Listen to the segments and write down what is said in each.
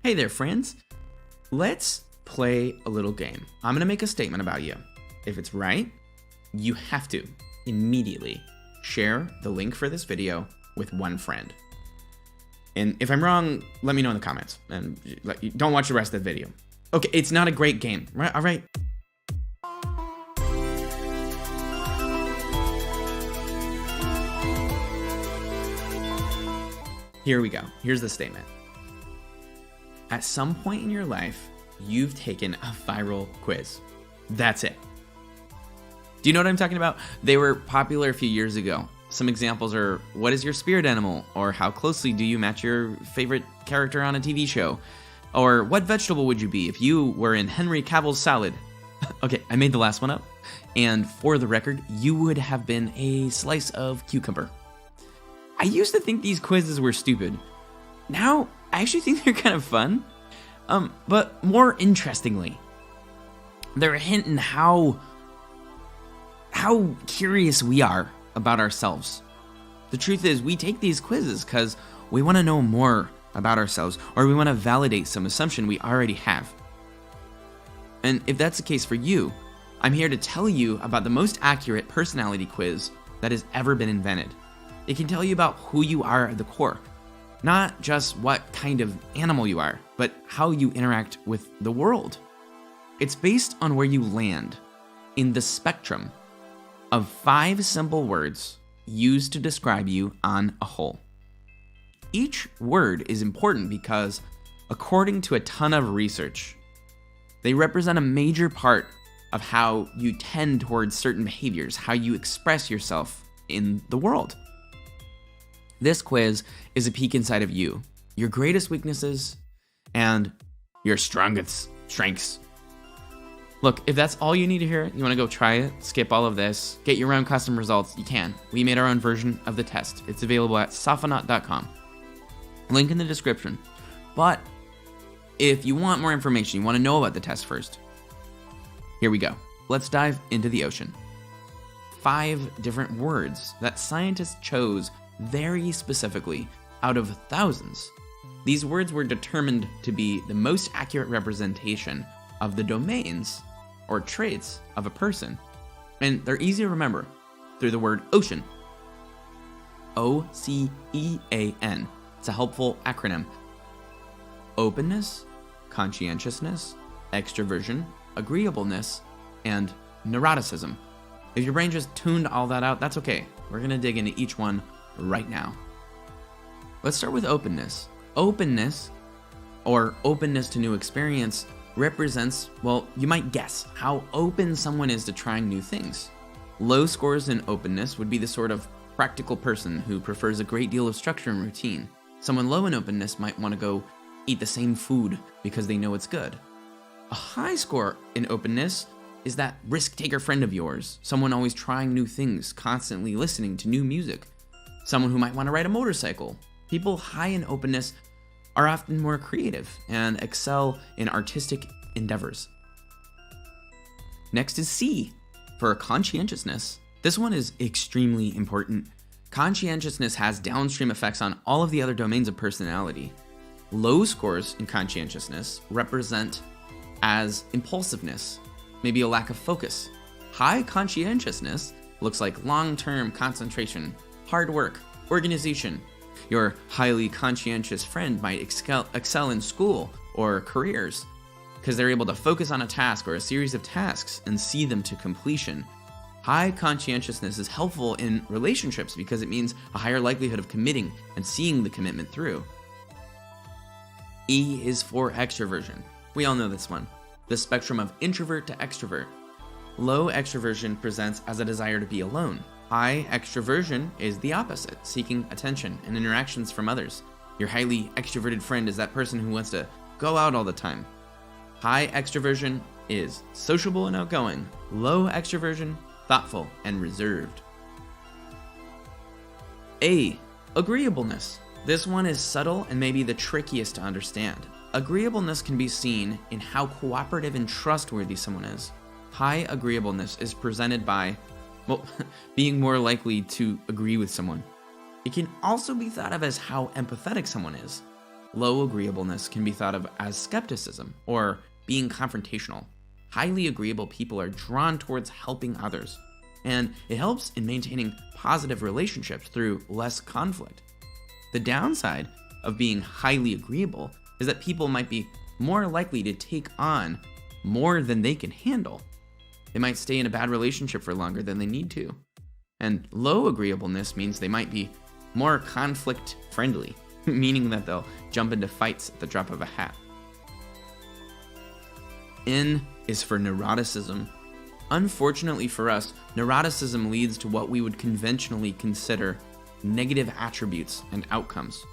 Hey there, friends. Let's play a little game. I'm going to make a statement about you. If it's right, you have to immediately share the link for this video with one friend. And if I'm wrong, let me know in the comments. And don't watch the rest of the video. Okay, it's not a great game, right? All right. Here we go. Here's the statement. At some point in your life, you've taken a viral quiz. That's it. Do you know what I'm talking about? They were popular a few years ago. Some examples are, what is your spirit animal? Or how closely do you match your favorite character on a TV show? Or what vegetable would you be if you were in Henry Cavill's salad? Okay, I made the last one up. And for the record, you would have been a slice of cucumber. I used to think these quizzes were stupid. Now, I actually think they're kind of fun. But more interestingly, they're a hint in how curious we are about ourselves. The truth is, we take these quizzes because we want to know more about ourselves, or we want to validate some assumption we already have. And if that's the case for you, I'm here to tell you about the most accurate personality quiz that has ever been invented. It can tell you about who you are at the core. Not just what kind of animal you are, but how you interact with the world. It's based on where you land in the spectrum of 5 simple words used to describe you on a whole. Each word is important because, according to a ton of research, they represent a major part of how you tend towards certain behaviors, how you express yourself in the world. This quiz is a peek inside of you, your greatest weaknesses, and your strongest strengths. Look, if that's all you need to hear, you want to go try it, skip all of this, get your own custom results, you can. We made our own version of the test. It's available at safanaut.com. Link in the description. But if you want more information, you want to know about the test first, here we go. Let's dive into the ocean. 5 different words that scientists chose very specifically out of thousands. These words were determined to be the most accurate representation of the domains or traits of a person. And they're easy to remember through the word ocean. O-C-E-A-N. It's a helpful acronym. Openness, conscientiousness, extroversion, agreeableness, and neuroticism. If your brain just tuned all that out, that's okay. We're gonna dig into each one right now. Let's start with openness. Openness, or openness to new experience, represents, well, you might guess how open someone is to trying new things. Low scores in openness would be the sort of practical person who prefers a great deal of structure and routine. Someone low in openness might want to go eat the same food because they know it's good. A high score in openness is that risk-taker friend of yours, someone always trying new things, constantly listening to new music, someone who might want to ride a motorcycle. People high in openness are often more creative and excel in artistic endeavors. Next is C, for conscientiousness. This one is extremely important. Conscientiousness has downstream effects on all of the other domains of personality. Low scores in conscientiousness represent as impulsiveness, maybe a lack of focus. High conscientiousness looks like long-term concentration, hard work, organization. Your highly conscientious friend might excel in school or careers because they're able to focus on a task or a series of tasks and see them to completion. High conscientiousness is helpful in relationships because it means a higher likelihood of committing and seeing the commitment through. E is for extroversion. We all know this one. The spectrum of introvert to extrovert. Low extroversion presents as a desire to be alone. High extroversion is the opposite, seeking attention and interactions from others. Your highly extroverted friend is that person who wants to go out all the time. High extroversion is sociable and outgoing. Low extroversion, thoughtful and reserved. A, agreeableness. This one is subtle and maybe the trickiest to understand. Agreeableness can be seen in how cooperative and trustworthy someone is. High agreeableness is presented by, well, being more likely to agree with someone. It can also be thought of as how empathetic someone is. Low agreeableness can be thought of as skepticism or being confrontational. Highly agreeable people are drawn towards helping others, and it helps in maintaining positive relationships through less conflict. The downside of being highly agreeable is that people might be more likely to take on more than they can handle. They might stay in a bad relationship for longer than they need to. And low agreeableness means they might be more conflict friendly, meaning that they'll jump into fights at the drop of a hat. N is for neuroticism. Unfortunately for us, neuroticism leads to what we would conventionally consider negative attributes and outcomes.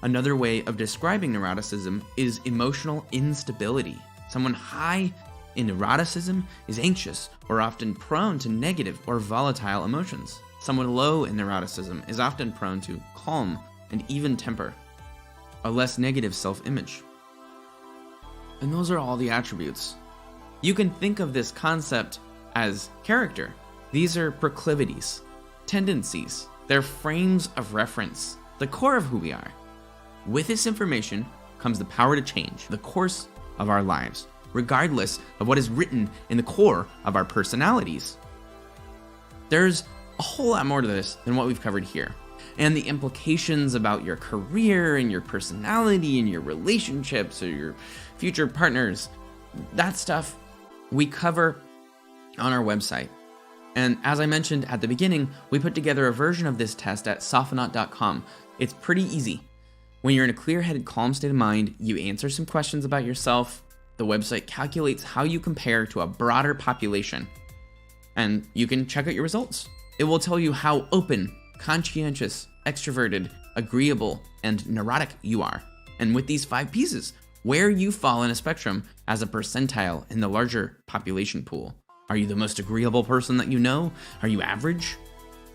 Another way of describing neuroticism is emotional instability. Someone high in neuroticism is anxious or often prone to negative or volatile emotions. Someone low in neuroticism is often prone to calm and even temper, a less negative self-image. And those are all the attributes. You can think of this concept as character. These are proclivities, tendencies. They're frames of reference, the core of who we are. With this information comes the power to change the course of our lives, regardless of what is written in the core of our personalities. There's a whole lot more to this than what we've covered here. And the implications about your career and your personality and your relationships or your future partners, that stuff we cover on our website. And as I mentioned at the beginning, we put together a version of this test at softenaut.com. It's pretty easy. When you're in a clear-headed, calm state of mind, you answer some questions about yourself. The website calculates how you compare to a broader population, and you can check out your results. It will tell you how open, conscientious, extroverted, agreeable, and neurotic you are. And with these 5 pieces, where you fall in a spectrum as a percentile in the larger population pool. Are you the most agreeable person that you know? Are you average?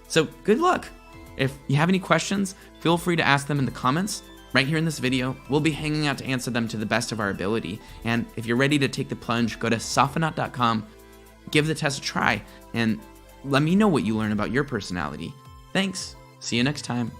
So good luck. If you have any questions, feel free to ask them in the comments. Right here in this video, we'll be hanging out to answer them to the best of our ability. And if you're ready to take the plunge, go to softenaut.com, give the test a try, and let me know what you learn about your personality. Thanks. See you next time.